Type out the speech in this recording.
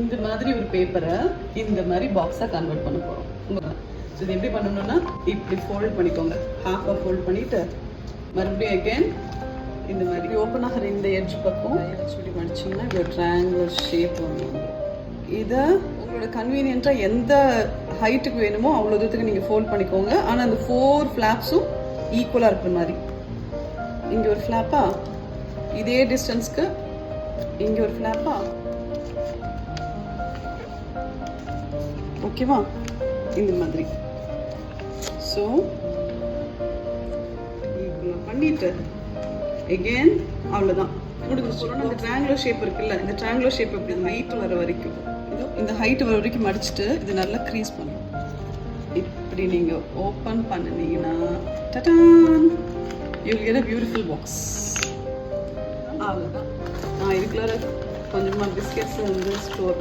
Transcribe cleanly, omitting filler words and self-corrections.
இந்த மாதிரி ஒரு பேப்பரை இந்த மாதிரி பாக்ஸாக கன்வெர்ட் பண்ண போகிறோம். ஸோ இது எப்படி பண்ணணும்னா இப்படி ஃபோல்ட் பண்ணிக்கோங்க. ஹாஃபாக ஃபோல்ட் பண்ணிவிட்டு மறுபடியும் அகேன் இந்த மாதிரி ஓப்பன் ஆகிற இந்த எட்ஜ் பக்கம் சொல்லி மடிச்சிங்கன்னா இப்படி ஒரு ட்ரையாங்குலர் ஷேப் வந்து இதை உங்களோட கன்வீனியண்ட்டாக எந்த ஹைட்டுக்கு வேணுமோ அவ்வளோ தூரத்துக்கு நீங்கள் ஃபோல்ட் பண்ணிக்கோங்க. ஆனால் அந்த 4 ஃப்ளாப்ஸும் ஈக்குவலாக இருக்கிற மாதிரி. இங்கே ஒரு ஃப்ளாப்பா, இதே டிஸ்டன்ஸ்க்கு இங்கே ஒரு ஃப்ளாப்பா, ஓகேவா? இந்த மாதிரி. ஸோ பண்ணிட்டு எகெயின் அவ்வளோதான் முடிஞ்சிச்சு. அந்த ட்ரையாங்குலர் ஷேப் இருக்குல்ல, இந்த ட்ரையாங்குலர் ஷேப் இப்படி ஹைட் வர வரைக்கும் இந்த ஹைட் வர வரைக்கும் மடிச்சுட்டு இது நல்லா க்ரீஸ் பண்ணணும். இப்படி நீங்கள் ஓப்பன் பண்ணினீங்கன்னா டடான், you will get a beautiful box. அவ்வளோதான். நான் இதுக்குள்ள கொஞ்சமாக பிஸ்கெட்ஸ் வந்து ஸ்டோர்